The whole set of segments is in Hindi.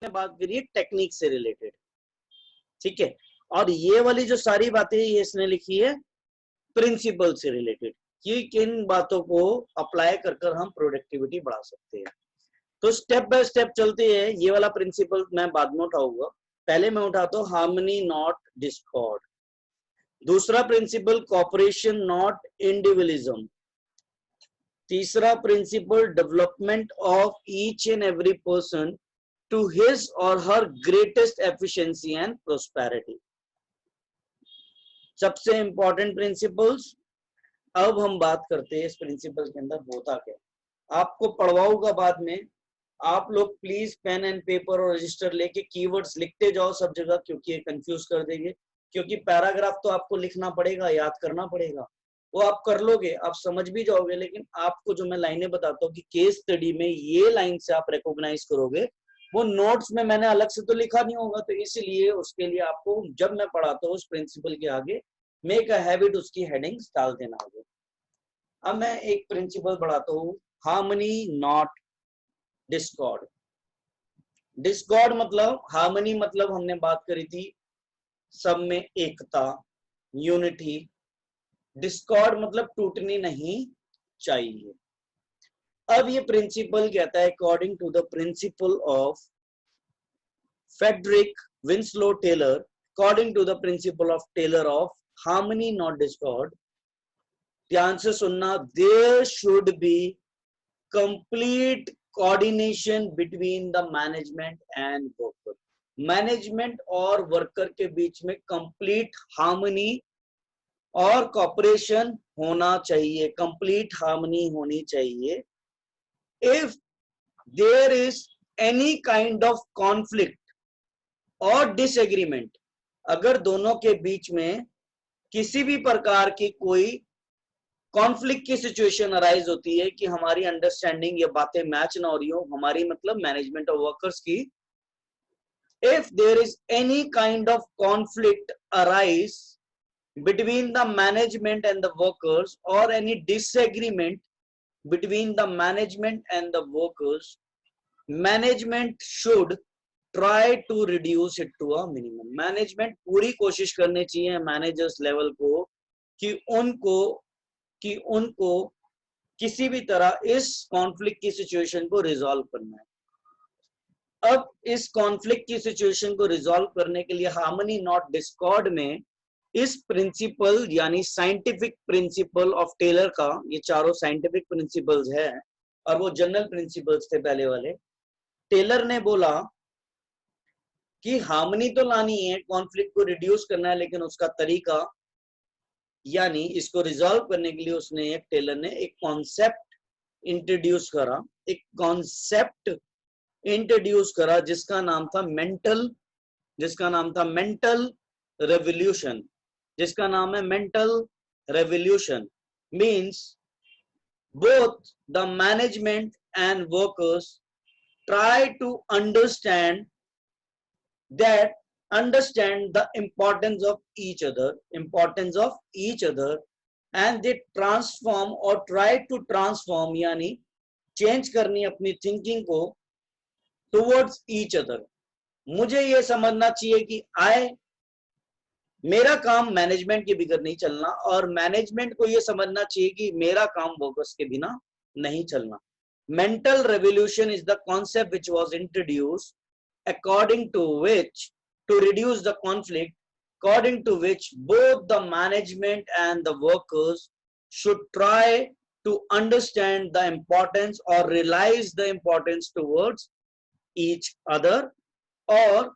बात करी है टेक्निक से रिलेटेड, ठीक है। और ये वाली जो सारी बातें ये इसने लिखी है प्रिंसिपल से रिलेटेड, कि किन बातों को अप्लाई कर कर हम प्रोडक्टिविटी बढ़ा सकते हैं। तो स्टेप बाय स्टेप चलते हैं। ये वाला प्रिंसिपल मैं बाद में उठाऊंगा, पहले मैं उठाता हूँ हार्मनी नॉट डिस्कॉर्ड। दूसरा प्रिंसिपल कॉपरेशन नॉट इंडिविजुअलिज्म। तीसरा principle development of each and every person to his or her greatest efficiency and prosperity. सबसे इंपॉर्टेंट प्रिंसिपल्स। अब हम बात करते हैं इस प्रिंसिपल के अंदर होता क्या। आपको पढ़वाऊंगा बाद में, आप लोग प्लीज पेन एंड पेपर और रजिस्टर लेके कीवर्ड्स लिखते जाओ सब जगह, क्योंकि ये कंफ्यूज कर देंगे। क्योंकि पैराग्राफ तो आपको लिखना पड़ेगा, याद करना पड़ेगा, वो आप कर लोगे, आप समझ भी जाओगे, लेकिन आपको जो मैं लाइनें बताता हूँ कि केस स्टडी में ये लाइन से आप रिकॉग्नाइज करोगे, वो नोट्स में मैंने अलग से तो लिखा नहीं होगा। तो इसलिए उसके लिए आपको जब मैं पढ़ाता हूँ उस प्रिंसिपल के आगे मेक अ हैबिट उसकी हेडिंग्स डाल देना होगा। अब मैं एक प्रिंसिपल बढ़ाता हूँ, हार्मनी नॉट डिस्कॉर्ड। डिस्कॉर्ड मतलब, हार्मनी मतलब हमने बात करी थी सब में एकता, यूनिटी। डिस्कॉर्ड मतलब टूटनी नहीं चाहिए। अब ये प्रिंसिपल कहता है according to the principle of Frederick Winslow Taylor, according to the principle of Taylor of harmony not discord, ध्यान से सुनना, there should be complete coordination between the management and worker. Management और वर्कर के बीच में कंप्लीट हार्मनी और कॉपरेशन होना चाहिए, कंप्लीट हार्मनी होनी चाहिए। If there is any kind of conflict or disagreement, अगर दोनों के बीच में किसी भी प्रकार की कोई कॉन्फ्लिक्ट की सिचुएशन अराइज होती है कि हमारी अंडरस्टैंडिंग या बातें मैच ना हो रही हो, हमारी मतलब मैनेजमेंट और वर्कर्स की, if there is any kind of conflict arise between the management and the workers or any disagreement between the management and the workers, management should try to reduce it to a minimum। Management पूरी कोशिश करनी चाहिए मैनेजर्स लेवल को कि उनको किसी भी तरह इस कॉन्फ्लिक्ट की सिचुएशन को रिजॉल्व करना है। अब इस कॉन्फ्लिक्ट की सिचुएशन को रिजॉल्व करने के लिए हार्मनी नॉट डिस्कॉर्ड में इस प्रिंसिपल यानी साइंटिफिक प्रिंसिपल ऑफ टेलर का, ये चारों साइंटिफिक प्रिंसिपल्स है और वो जनरल प्रिंसिपल्स थे पहले वाले। टेलर ने बोला कि हार्मनी तो लानी है, कॉन्फ्लिक्ट को रिड्यूस करना है, लेकिन उसका तरीका यानी इसको रिजॉल्व करने के लिए उसने टेलर ने एक कॉन्सेप्ट इंट्रोड्यूस करा, एक कॉन्सेप्ट इंट्रोड्यूस करा जिसका नाम था मेंटल रेवोल्यूशन, जिसका नाम है mental revolution. Means both the management and workers try to understand the importance of each other and they transform or try to transform यानी चेंज करनी अपनी थिंकिंग को टुवर्ड्स ईच अदर। मुझे ये समझना चाहिए कि मेरा काम मैनेजमेंट के बगैर नहीं चलना और मैनेजमेंट को ये समझना चाहिए कि मेरा काम वर्कर्स के बिना नहीं चलना। Mental revolution is the concept which was introduced according to which to reduce the conflict, according to which both the management and the workers should try to understand the importance or realize the importance towards each other, or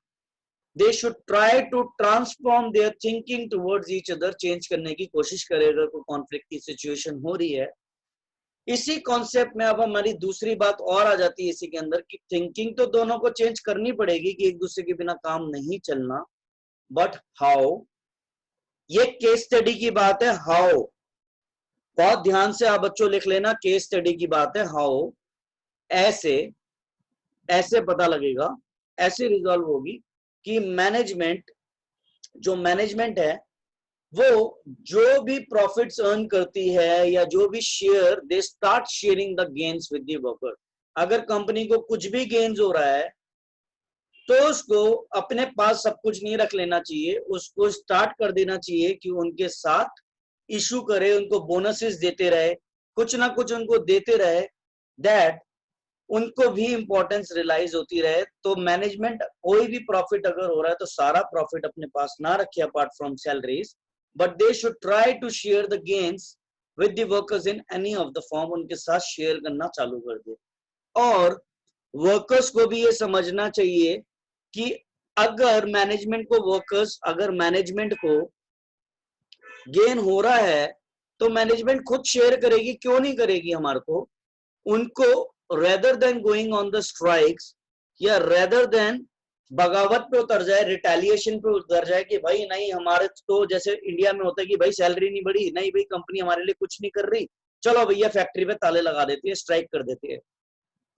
they should try to transform their thinking towards each other। Change करने की कोशिश करेगा कोई कॉन्फ्लिक्ट की सिचुएशन हो रही है। इसी कॉन्सेप्ट में अब हमारी दूसरी बात और आ जाती है इसी के अंदर कि थिंकिंग तो दोनों को चेंज करनी पड़ेगी कि एक दूसरे के बिना काम नहीं चलना, बट हाउ, ये केस स्टडी की बात है। हाउ, बहुत ध्यान से आप बच्चों लिख लेना, केस स्टडी की बात है। हाउ, ऐसे पता लगेगा, ऐसे रिजॉल्व होगी कि मैनेजमेंट है वो जो भी प्रॉफिट्स अर्न करती है या जो भी share, they start sharing the gains with the worker. अगर कंपनी को कुछ भी गेन्स हो रहा है तो उसको अपने पास सब कुछ नहीं रख लेना चाहिए, उसको स्टार्ट कर देना चाहिए कि उनके साथ इशू करे, उनको बोनसेस देते रहे, कुछ ना कुछ उनको देते रहे, दैट उनको भी इंपॉर्टेंस रियलाइज होती रहे। तो मैनेजमेंट कोई भी प्रॉफिट अगर हो रहा है तो सारा प्रॉफिट अपने पास ना रखे apart from salaries, but they should try to share the gains with the workers in any of the form, उनके साथ शेयर करना चालू कर दे। और वर्कर्स को भी ये समझना चाहिए कि अगर मैनेजमेंट को गेन हो रहा है तो मैनेजमेंट खुद शेयर करेगी, क्यों नहीं करेगी हमारे को। उनको rather than going on the strikes या रेदर देन बगावत पे उतर जाए, रिटेलिएशन पे उतर जाए कि भाई नहीं हमारे तो जैसे इंडिया में होता है कि भाई सैलरी नहीं बढ़ी, नहीं भाई कंपनी हमारे लिए कुछ नहीं कर रही, चलो भैया फैक्ट्री पे ताले लगा देती है, स्ट्राइक कर देती है।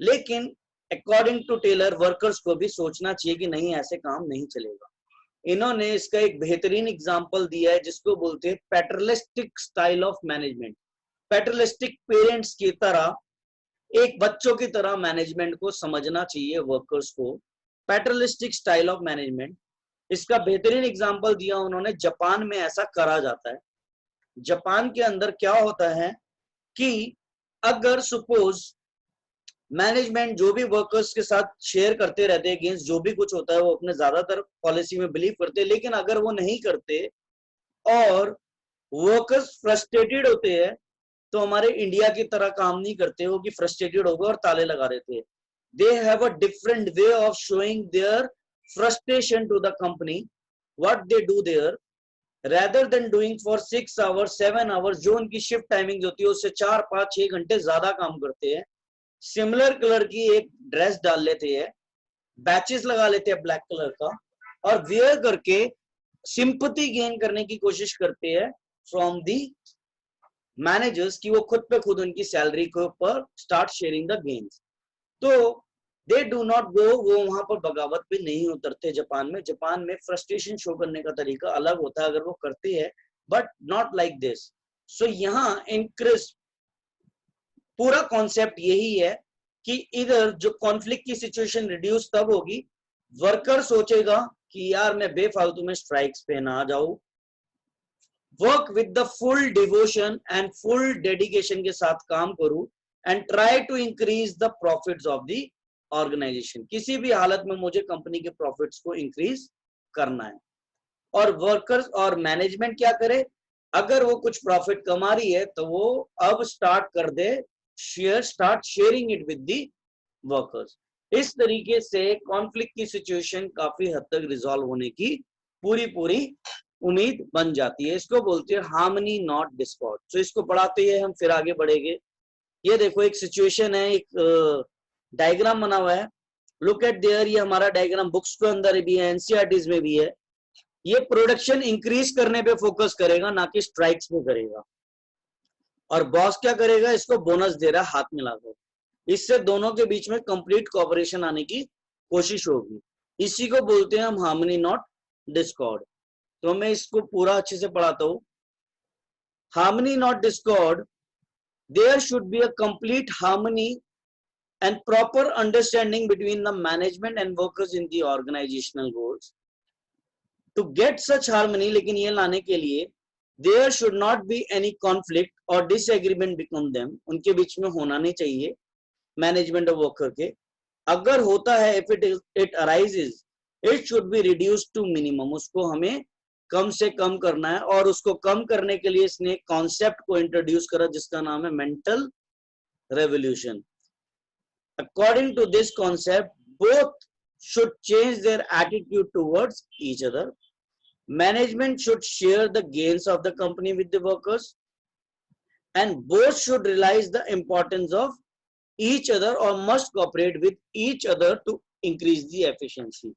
लेकिन अकॉर्डिंग टू टेलर वर्कर्स को भी सोचना चाहिए कि नहीं ऐसे काम नहीं चलेगा। इन्होंने इसका एक बेहतरीन एग्जांपल दिया है जिसको बोलते हैं paternalistic style of management. Paternalistic parents की तरह, एक बच्चों की तरह मैनेजमेंट को समझना चाहिए वर्कर्स को। पैटर्नलिस्टिक स्टाइल ऑफ मैनेजमेंट, इसका बेहतरीन एग्जांपल दिया उन्होंने, जापान में ऐसा करा जाता है। जापान के अंदर क्या होता है कि अगर सपोज मैनेजमेंट जो भी वर्कर्स के साथ शेयर करते रहते हैं अगेंस्ट जो भी कुछ होता है, वो अपने ज्यादातर पॉलिसी में बिलीव करते हैं, लेकिन अगर वो नहीं करते और वर्कर्स फ्रस्ट्रेटेड होते हैं तो हमारे इंडिया की तरह काम नहीं करते हो कि फ्रस्ट्रेटेड हो गए और ताले लगा देते हैं। They have a different way of showing their frustration to the company. What they do there, rather than doing for 6 hours 7 hours, जो उनकी शिफ्ट टाइमिंग होती है उससे 4 5 6 घंटे ज्यादा काम करते हैं, सिमिलर कलर की एक ड्रेस डाल लेते हैं, बैचेस लगा लेते हैं ब्लैक कलर का, और वेयर करके सिंपैथी गेन करने की कोशिश करते हैं फ्रॉम दी मैनेजर्स कि वो खुद पे खुद उनकी सैलरी के ऊपर स्टार्ट शेयरिंग द गेन्स। तो दे डू नॉट गो, वो वहां पर बगावत पे नहीं उतरते। जापान में फ्रस्ट्रेशन शो करने का तरीका अलग होता है अगर वो करते हैं, बट नॉट लाइक दिस। सो यहाँ इन क्रिस्प पूरा कॉन्सेप्ट यही है कि इधर जो कॉन्फ्लिक्ट की सिचुएशन रिड्यूस तब होगी, वर्कर सोचेगा कि यार मैं बेफालतू में स्ट्राइक्स पे ना जाऊं, work with the full devotion and full dedication के साथ काम करूं and try to increase the profits of the organisation. किसी भी हालत में मुझे कंपनी के प्रॉफिट्स को इंक्रीज करना है। और वर्कर्स और मैनेजमेंट क्या करे, अगर वो कुछ प्रॉफिट कमा रही है तो वो अब स्टार्ट कर they start sharing it with the workers. इस तरीके से कॉन्फ्लिक्ट की सिचुएशन काफी हद तक रिजॉल्व होने की पूरी उम्मीद बन जाती है। इसको बोलते हैं हार्मनी नॉट डिस्कॉर्ड। तो इसको पढ़ाते ही हम फिर आगे बढ़ेंगे। ये देखो एक सिचुएशन है, एक डायग्राम बना हुआ है, लुक एट देयर। ये हमारा डायग्राम बुक्स के अंदर भी है, एनसीईआरटीज में भी है। ये प्रोडक्शन इंक्रीज करने पे फोकस करेगा, ना कि स्ट्राइक्स पे करेगा। और बॉस क्या करेगा, इसको बोनस दे रहा है हाथ मिलाकर। इससे दोनों के बीच में कंप्लीट कोऑपरेशन आने की कोशिश होगी। इसी को बोलते हैं हम हार्मनी नॉट डिस्कॉर्ड। तो मैं इसको पूरा अच्छे से पढ़ाता हूं। Harmony not discord, there should be a complete harmony and proper understanding between the management and workers in the organizational goals. To get such harmony, लेकिन ये लाने के लिए there should not be any conflict or disagreement between them. उनके बीच में होना नहीं चाहिए मैनेजमेंट और वर्कर के। अगर होता है if it arises, it should be reduced to minimum. उसको हमें कम से कम करना है। और उसको कम करने के लिए इसने कॉन्सेप्ट को इंट्रोड्यूस करा जिसका नाम है mental revolution. According to this concept, both should change their attitude towards each other. Management should share the gains of the company with the workers, and both should realize the importance of each other or must cooperate with each other to increase the efficiency.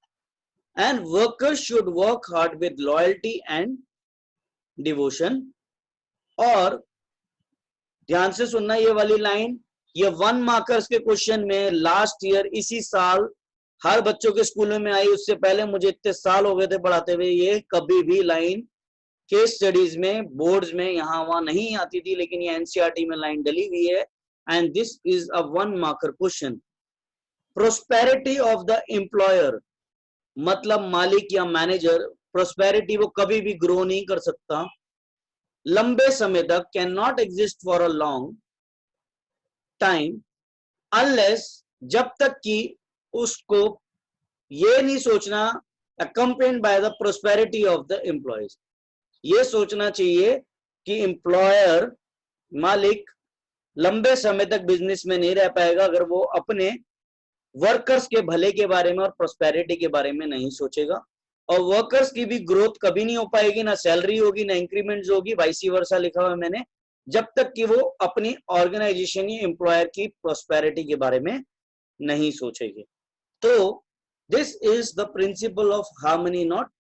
And workers should work hard with loyalty and devotion. और ध्यान से सुनना ये वाली लाइन, ये 1 मार्कर्स के क्वेश्चन में लास्ट ईयर इसी साल हर बच्चों के स्कूलों में आई। उससे पहले मुझे इतने साल हो गए थे पढ़ाते हुए, ये कभी भी लाइन केस स्टडीज में बोर्ड्स में यहाँ वहां नहीं आती थी, लेकिन ये एनसीईआरटी में लाइन डली हुई है। And this is a 1 marker question. Prosperity of the employer मतलब मालिक या मैनेजर प्रोस्पेरिटी वो कभी भी ग्रो नहीं कर सकता लंबे समय तक, can not exist for a long time unless, जब तक कि उसको ये नहीं सोचना accompanied by the prosperity of the employees, ये सोचना चाहिए कि एम्प्लॉयर मालिक लंबे समय तक बिजनेस में नहीं रह पाएगा अगर वो अपने वर्कर्स के भले के बारे में और प्रोस्पेरिटी के बारे में नहीं सोचेगा। और वर्कर्स की भी ग्रोथ कभी नहीं हो पाएगी, ना सैलरी होगी ना इंक्रीमेंट्स होगी, वाइसी वर्सा लिखा हुआ है मैंने, जब तक कि वो अपनी ऑर्गेनाइजेशन या एम्प्लॉयर की प्रोस्पेरिटी के बारे में नहीं सोचेगी। तो this is the principle of harmony not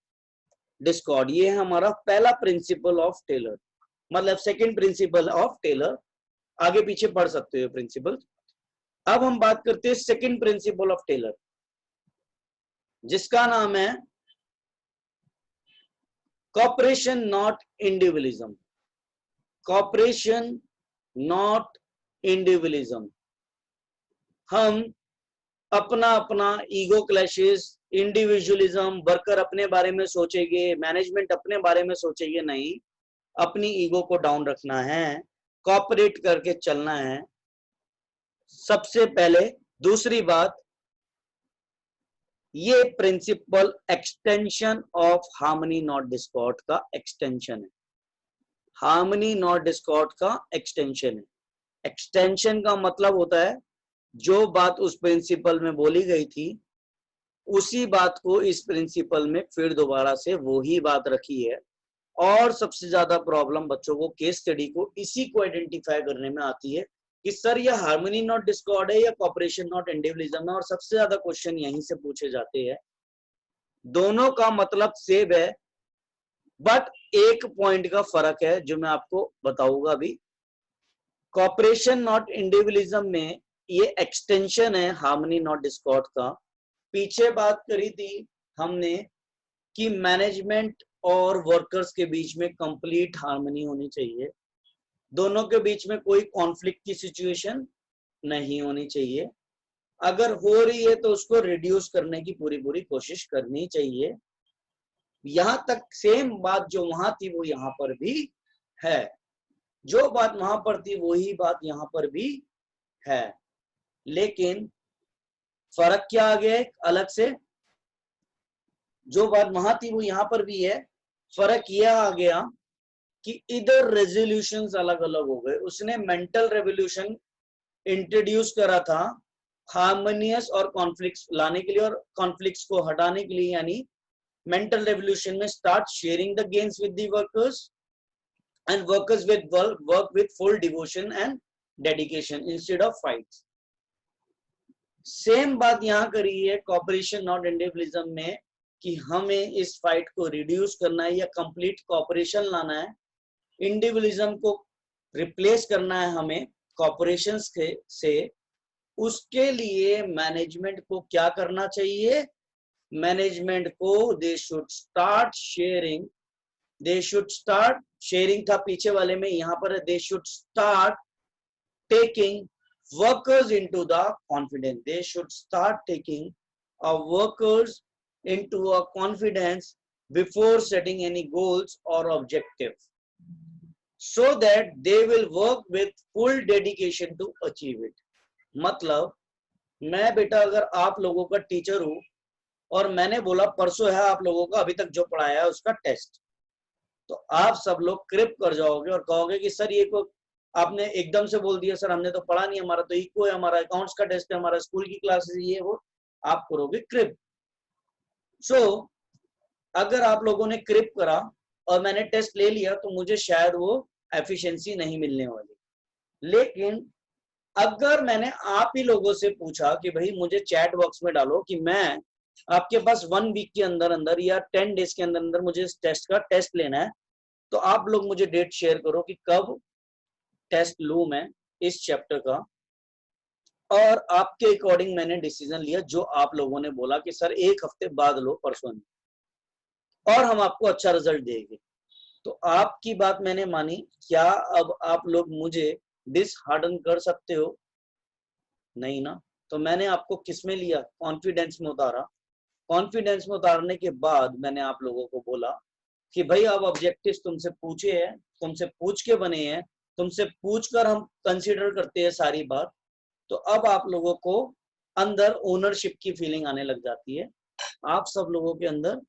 Discord. ये है हमारा पहला प्रिंसिपल ऑफ टेलर, मतलब सेकंड प्रिंसिपल ऑफ टेलर। आगे पीछे पढ़ सकते हो प्रिंसिपल। अब हम बात करते हैं सेकंड प्रिंसिपल ऑफ टेलर, जिसका नाम है cooperation not individualism. Cooperation not individualism. हम अपना अपना ईगो क्लैशेस, इंडिविजुअलिज्म, वर्कर अपने बारे में सोचेंगे, मैनेजमेंट अपने बारे में सोचेंगे, नहीं, अपनी ईगो को डाउन रखना है, कॉपरेट करके चलना है सबसे पहले। दूसरी बात, ये principle extension of harmony not discord का एक्सटेंशन है। हार्मनी नॉट डिस्कॉर्ड का एक्सटेंशन है। एक्सटेंशन का मतलब होता है जो बात उस प्रिंसिपल में बोली गई थी उसी बात को इस प्रिंसिपल में फिर दोबारा से वही बात रखी है। और सबसे ज्यादा प्रॉब्लम बच्चों को केस स्टडी को इसी को आइडेंटिफाई करने में आती है कि सर ये हार्मनी नॉट डिस्कॉर्ड है या कॉपरेशन नॉट इंडिविजुअलिज्म है, और सबसे ज्यादा क्वेश्चन यहीं से पूछे जाते हैं। दोनों का मतलब सेम है, बट एक पॉइंट का फर्क है जो मैं आपको बताऊंगा अभी। कॉपरेशन नॉट इंडिविजुअलिज्म में ये एक्सटेंशन है हार्मनी नॉट डिस्कॉर्ड का। पीछे बात करी थी हमने कि मैनेजमेंट और वर्कर्स के बीच में कंप्लीट हार्मनी होनी चाहिए, दोनों के बीच में कोई कॉन्फ्लिक्ट की सिचुएशन नहीं होनी चाहिए। अगर हो रही है तो उसको रिड्यूस करने की पूरी पूरी कोशिश करनी चाहिए। यहां तक सेम बात जो वहां थी वो यहां पर भी है, जो बात वहां पर थी वही बात यहां पर भी है, लेकिन फर्क क्या आ गया अलग से। जो बात वहां थी वो यहां पर भी है, फर्क यह आ गया कि इधर रेजोल्यूशंस अलग अलग हो गए। उसने मेंटल रेवोल्यूशन इंट्रोड्यूस करा था हार्मोनियस और कॉन्फ्लिक्ट्स लाने के लिए और कॉन्फ्लिक्ट्स को हटाने के लिए, यानी मेंटल रेवोल्यूशन में start sharing the gains with the workers and workers with work with full devotion and dedication instead of fights. Same बात यहां करी है कॉपरेशन नॉट इंडिविजुअलिज्म में कि हमें इस फाइट को रिड्यूस करना है या कंप्लीट कॉपरेशन लाना है, इंडिविजुअलिज्म को रिप्लेस करना है हमें कॉपरेशन से। उसके लिए मैनेजमेंट को क्या करना चाहिए? मैनेजमेंट को दे शुड स्टार्ट शेयरिंग था पीछे वाले में, यहां पर they should start taking workers into the confidence. They should start taking workers into a confidence before setting any goals or objectives, so that they will work with full dedication to achieve it. मतलब मैं बेटा अगर आप लोगों का टीचर हूं और मैंने बोला परसों है आप लोगों का अभी तक जो पढ़ाया है उसका टेस्ट, तो आप सब लोग क्रिप कर जाओगे और कहोगे कि सर ये को आपने एकदम से बोल दिया, सर हमने तो पढ़ा नहीं, हमारा तो इको है, हमारा अकाउंट्स का टेस्ट है, हमारा स्कूल की क्लासेस ये वो, आप करोगे क्रिप। सो अगर आप लोगों ने क्रिप करा और मैंने टेस्ट ले लिया तो मुझे शायद वो एफिशिएंसी नहीं मिलने वाली। लेकिन अगर मैंने आप ही लोगों से पूछा कि भाई मुझे चैट बॉक्स में डालो कि मैं आपके पास 1 वीक के अंदर अंदर या 10 डेज के अंदर अंदर मुझे इस टेस्ट का टेस्ट लेना है, तो आप लोग मुझे डेट शेयर करो कि कब टेस्ट लूं मैं इस चैप्टर का, और आपके अकॉर्डिंग मैंने डिसीजन लिया जो आप लोगों ने बोला कि सर 1 हफ्ते बाद लो, परसों नहीं, और हम आपको अच्छा रिजल्ट देंगे। तो आपकी बात मैंने मानी। क्या अब आप लोग मुझे डिसहार्डन कर सकते हो? नहीं ना। तो मैंने आपको किस में लिया? कॉन्फिडेंस में उतारा। कॉन्फिडेंस में उतारने के बाद मैंने आप लोगों को बोला कि भाई अब ऑब्जेक्टिव्स तुमसे पूछे हैं, तुमसे पूछ के बने हैं, तुमसे पूछकर हम कंसीडर करते हैं सारी बात। तो अब आप लोगों को अंदर ओनरशिप की फीलिंग आने लग जाती है, आप सब लोगों के अंदर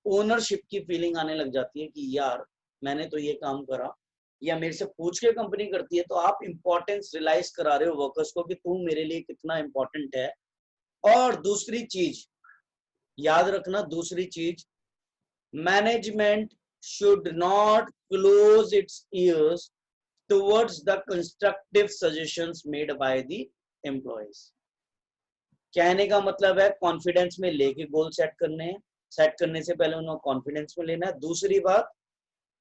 ओनरशिप की फीलिंग आने लग जाती है कि यार मैंने तो ये काम करा, या मेरे से पूछ के कंपनी करती है, तो आप इंपॉर्टेंस रियलाइज करा रहे हो वर्कर्स को कि तू मेरे लिए कितना इंपॉर्टेंट है। और दूसरी चीज याद रखना, दूसरी चीज, management should not close it's years towards the constructive suggestions made by the employees. कहने का मतलब है कॉन्फिडेंस में लेके गोल सेट करने हैं, सेट करने से पहले उन्हें कॉन्फिडेंस में लेना है। दूसरी बात,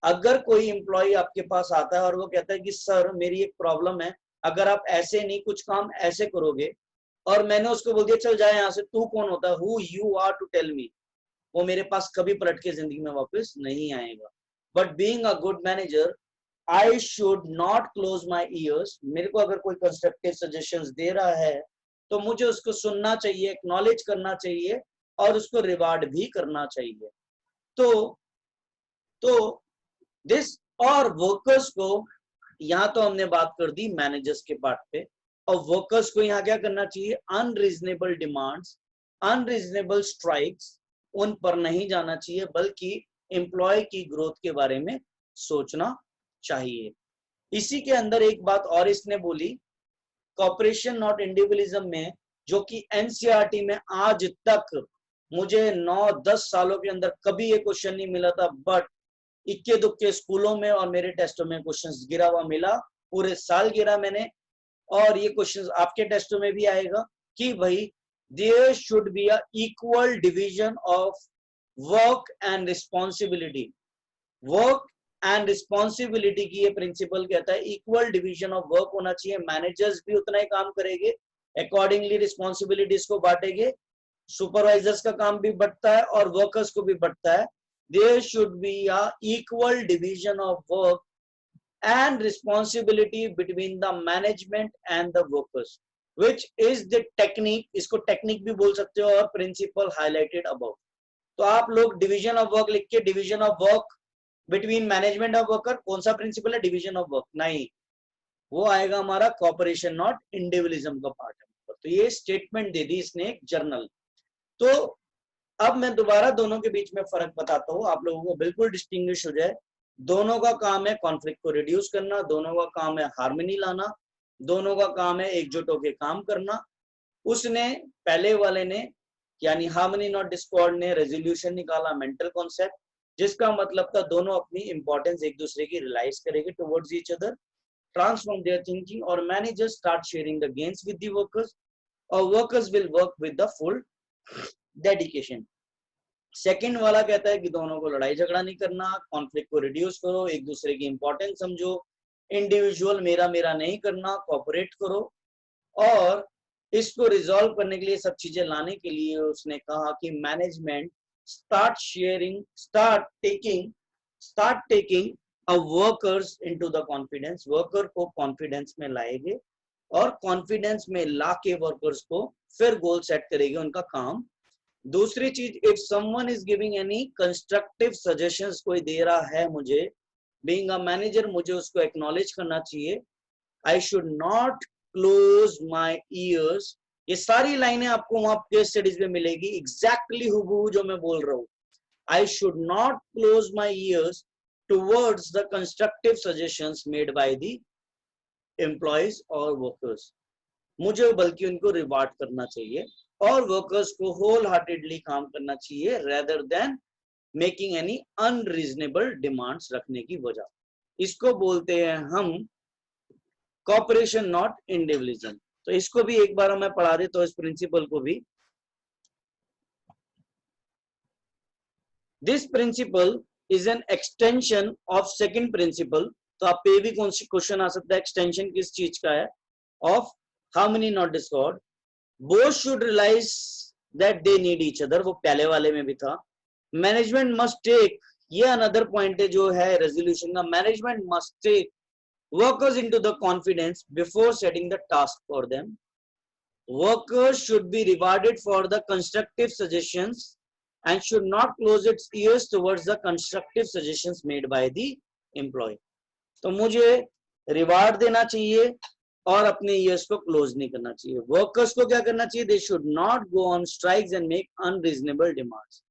अगर कोई एम्प्लॉय आपके पास आता है और वो कहता है कि सर मेरी एक प्रॉब्लम है, अगर आप ऐसे नहीं कुछ काम ऐसे करोगे, और मैंने उसको बोल दिया चल जाए यहाँ से, तू कौन होता है, who you are to tell me, वो मेरे पास कभी पलट के जिंदगी में वापस नहीं आएगा। But being a good manager I should not close my years. मेरे को अगर कोई कंस्ट्रक्टिव सजेशंस दे रहा है तो मुझे उसको सुनना चाहिए, एक्नॉलेज करना चाहिए और उसको रिवार्ड भी करना चाहिए। तो दिस, और वर्कर्स को, यहाँ तो हमने बात कर दी मैनेजर्स के पार्ट पे, और वर्कर्स को यहाँ क्या करना चाहिए, अनरीजनेबल डिमांड्स, अनरीजनेबल स्ट्राइक्स, उन पर नहीं जाना चाहिए, बल्कि एम्प्लॉय की ग्रोथ के बारे में सोचना चाहिए। इसी के अंदर एक बात और इसने बोली, कॉपरेशन नॉट इंडिविजुअलिज्म में, जो कि एनसीईआरटी में आज तक मुझे 9-10 सालों के अंदर कभी ये क्वेश्चन नहीं मिला था, बट इक्के दुक्के स्कूलों में और मेरे टेस्टों में क्वेश्चंस गिरा हुआ मिला, पूरे साल गिरा मैंने, और ये क्वेश्चंस आपके टेस्टों में भी आएगा कि भाई there should be a equal division of work and responsibility. Work and responsibility की ये प्रिंसिपल कहता है इक्वल डिवीजन ऑफ वर्क होना चाहिए, मैनेजर्स भी उतना ही काम करेंगे, अकॉर्डिंगली रिस्पॉन्सिबिलिटीज को बांटेंगे, सुपरवाइजर्स का काम भी बढ़ता है और वर्कर्स को भी बढ़ता है। There should be a equal division of work and responsibility between the management and the workers, which is the technique, इसको टेक्निक भी बोल सकते हो, और प्रिंसिपल हाईलाइटेड अबव। तो आप लोग डिवीजन ऑफ वर्क लिख के, division of work between management of worker, कौन सा प्रिंसिपल है, डिवीजन ऑफ वर्क नहीं, वो आएगा हमारा कॉपरेशन नॉट इंडिविजुअलिज्म का पार्ट है। तो ये स्टेटमेंट दे दी इसने एक जर्नल। तो अब मैं दोबारा दोनों के बीच में फर्क बताता हूँ, आप लोगों को बिल्कुल डिस्टिंग्विश हो जाए। दोनों का काम है कॉन्फ्लिक्ट को रिड्यूस करना, दोनों का काम है हार्मनी लाना, दोनों का काम है एकजुट होकर काम करना। उसने, पहले वाले ने यानी हार्मनी नॉट डिस्कॉर्ड ने रेजोल्यूशन निकाला, मेंटल कॉन्सेप्ट, जिसका मतलब था दोनों अपनी इंपॉर्टेंस एक दूसरे की रियलाइज करेंगे towards each other, transform their thinking, और managers start sharing the gains with the workers, और workers will work with the full dedication. Second वाला कहता है कि दोनों को लड़ाई झगड़ा नहीं करना, कॉन्फ्लिक्ट को रिड्यूस करो, एक दूसरे की इंपॉर्टेंस समझो, इंडिविजुअल मेरा मेरा नहीं करना, कोऑपरेट करो। और इसको रिजॉल्व करने के लिए, सब चीजें लाने के लिए उसने कहा कि management start sharing, start taking a workers into the confidence, worker को कॉन्फिडेंस में लाएंगे, और कॉन्फिडेंस में लाके वर्कर्स को फिर गोल सेट करेंगे उनका काम। दूसरी चीज, if someone is giving any constructive suggestions, कोई दे रहा है मुझे, बीइंग अ मैनेजर मुझे उसको एक्नॉलेज करना चाहिए। I should not close my years, ये सारी लाइनें आपको वहां केस स्टडीज में मिलेगी, एग्जैक्टली हुबहू जो मैं बोल रहा हूँ। I should not close my years towards the constructive suggestions made by the employees और वर्कर्स, मुझे बल्कि उनको रिवार्ड करना चाहिए और वर्कर्स को होल हार्टेडली काम करना चाहिए, rather than making any unreasonable demands रखने की वजह। इसको बोलते हैं हम कॉपरेशन नॉट इंडिविजुअलिज्म। तो इसको भी एक बार मैं पढ़ा देता हूं, इस प्रिंसिपल को भी। This principle is an extension of second principle. तो आप पे भी कौन सी क्वेश्चन आ सकता है, एक्सटेंशन किस चीज का है, of harmony not discord. Both should realise that they need each other, वो पहले वाले में भी था। मैनेजमेंट मस्ट टेक, ये अनदर पॉइंट है जो है रेजोल्यूशन का, management must take workers into the confidence before setting the task for them. workers should be rewarded for the constructive suggestions and should not close its ears towards the constructive suggestions made by the employee. तो मुझे रिवार्ड देना चाहिए और अपने ईयर्स को क्लोज नहीं करना चाहिए. वर्कर्स को क्या करना चाहिए? They should not go on strikes and make unreasonable demands.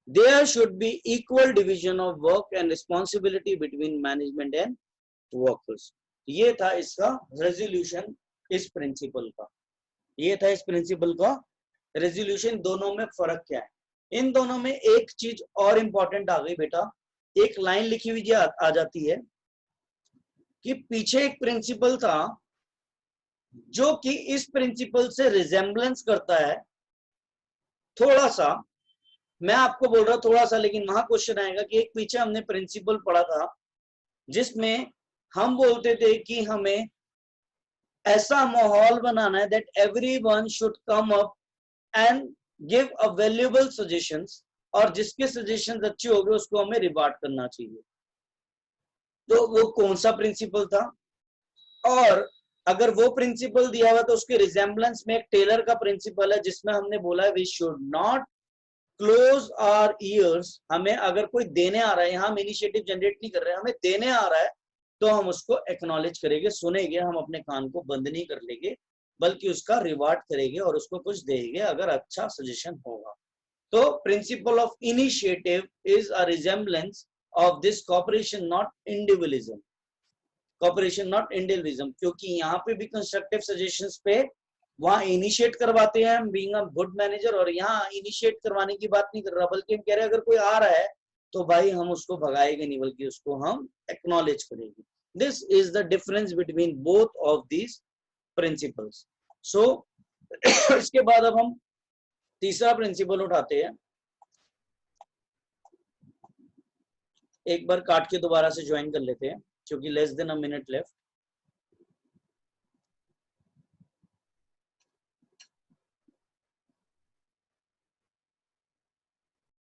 There should be equal division of work and responsibility between management and workers. ये था इसका रेजोल्यूशन इस प्रिंसिपल का. ये था इस प्रिंसिपल का रेजोल्यूशन. दोनों में फर्क क्या है? इन दोनों में एक चीज और इंपॉर्टेंट आ गई बेटा. एक लाइन लिखी हुई आ जाती है कि पीछे एक प्रिंसिपल था जो कि इस प्रिंसिपल से रिजेम्बलेंस करता है थोड़ा सा. मैं आपको बोल रहा थोड़ा सा, लेकिन वहां क्वेश्चन आएगा कि एक पीछे हमने प्रिंसिपल पढ़ा था जिसमें हम बोलते थे कि हमें ऐसा माहौल बनाना है that everyone should come up and give a valuable suggestions, और जिसके सजेशंस अच्छे हो गए उसको हमें रिवार्ड करना चाहिए. तो वो कौन सा प्रिंसिपल था? और अगर वो प्रिंसिपल दिया हुआ तो उसके रिजेम्बलेंस में एक टेलर का प्रिंसिपल है जिसमें हमने बोला we should not close our ears. हमें अगर कोई देने आ रहा है, यहाँ हम इनिशिएटिव जनरेट नहीं कर रहे हैं, हमें देने आ रहा है तो हम उसको एक्नॉलेज करेंगे, सुनेंगे, हम अपने कान को बंद नहीं कर लेंगे, बल्कि उसका रिवार्ड करेंगे और उसको कुछ देंगे अगर अच्छा सजेशन होगा. तो principle of initiative is a resemblance of this cooperation not individualism. Cooperation not individualism, क्योंकि यहाँ पे भी कंस्ट्रक्टिव सजेशंस पे वहां इनिशिएट करवाते हैं हम बीइंग अ गुड मैनेजर, और यहाँ इनिशिएट करवाने की बात नहीं कर रहा, बल्कि हम कह रहे हैं अगर कोई आ रहा है तो भाई हम उसको भगाएंगे नहीं, बल्कि उसको हम एक्नॉलेज करेंगे. This is the difference between both of these principles. So इसके बाद अब हम तीसरा प्रिंसिपल उठाते हैं. एक बार काट के दोबारा से ज्वाइन कर लेते हैं क्योंकि less than a minute left.